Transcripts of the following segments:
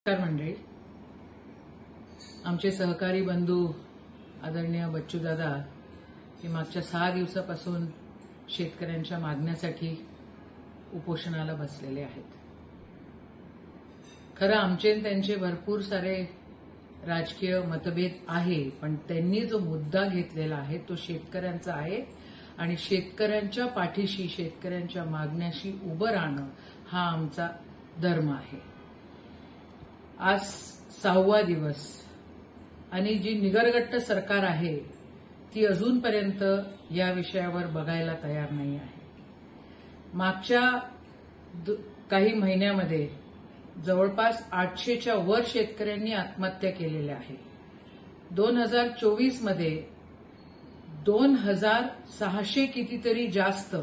नमस्कार मंडळी. आमचे सहकारी बंधू आदरणीय बच्चूदादा हे मागच्या 6 दिवसापासून शेतकऱ्यांच्या मागण्यासाठी उपोषणाला बसलेले आहेत. खरं आमचे त्यांचे भरपूर सारे राजकीय मतभेद आहे, पण त्यांनी जो मुद्दा घेतलेला आहे तो शेतकऱ्यांचा आहे आणि शेतकऱ्यांच्या पाठीशी शेतकऱ्यांच्या मागण्याशी उभं राहणं हा आमचा धर्म आहे. आज 6वा दिवस आणि जी निगरगट्ट सरकार आहे ती अजूनपर्यंत या विषयावर बघायला तयार नाही आहे. मागच्या काही महिन्यामध्ये जवळपास 800च्या वर शेतकऱ्यांनी आत्महत्या केलेल्या आहे. 2024 मध्ये 2600 कितीतरी जास्त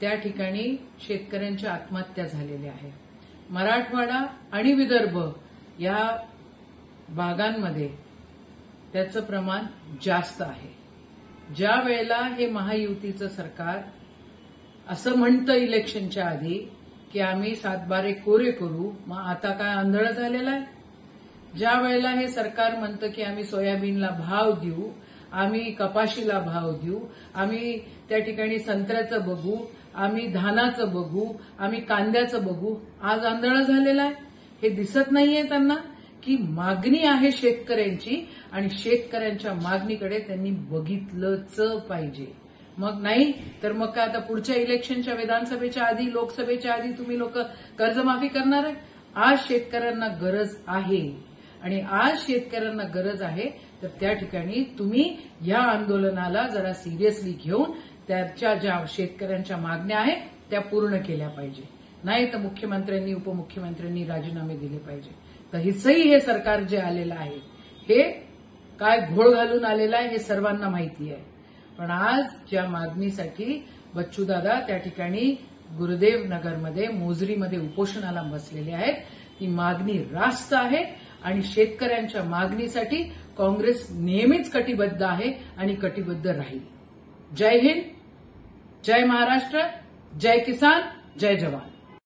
त्या ठिकाणी शेतकऱ्यांच्या आत्महत्या झालेल्या आहे. मराठवाडा आणि विदर्भ या भागांमध्ये त्याचं प्रमाण जास्त आहे. ज्या वेळेला हे महायुतीचं सरकार असं म्हणतं इलेक्शनच्या आधी की आम्ही 7/12 कोरे करू, मग आता काय आंधळ झालेलं आहे. ज्या वेळेला हे सरकार म्हणतं की आम्ही सोयाबीनला भाव देऊ, आम्ही कपाशीला भाव देऊ, आम्ही त्या ठिकाणी संत्र्याचं बघू, आम्ही धानाचं बघू, आम्ही कांद्याचं बघू, आज आंधळ झालेलं आहे. हे दिसत नाहीये त्यांना की मागणी आहे शेतकऱ्यांची आणि शेतकऱ्यांच्या मागणीकडे त्यांनी बघितलंच पाहिजे. मग नाही तर मग काय आता पुढच्या इलेक्शनच्या विधानसभेच्या आधी लोकसभेच्या आधी तुम्ही लोक कर्जमाफी करणार आहे. आज शेतकऱ्यांना गरज आहे आणि आज शेतकऱ्यांना गरज आहे तर त्या ठिकाणी तुम्ही या आंदोलनाला जरा सिरियसली घेऊन त्याच्या ज्या शेतकऱ्यांच्या मागण्या आहेत त्या पूर्ण केल्या पाहिजे. नाही तर मुख्यमंत्र्यांनी उपमुख्यमंत्र्यांनी राजीनामे दिले पाहिजे. तर हिचंही हे सरकार जे आलेलं आहे हे काय घोळ घालून आलेलं आहे हे सर्वांना माहिती आहे. पण आज ज्या मागणीसाठी बच्चूदादा त्या ठिकाणी गुरुदेव नगरमध्ये मोजरीमध्ये उपोषणाला बसलेले आहेत ती मागणी रास्त आहे आणि शेतकऱ्यांच्या मागणीसाठी काँग्रेस नेहमीच कटिबद्ध आहे आणि कटिबद्ध राहील. जय हिंद, जय महाराष्ट्र, जय किसान, जय जवान.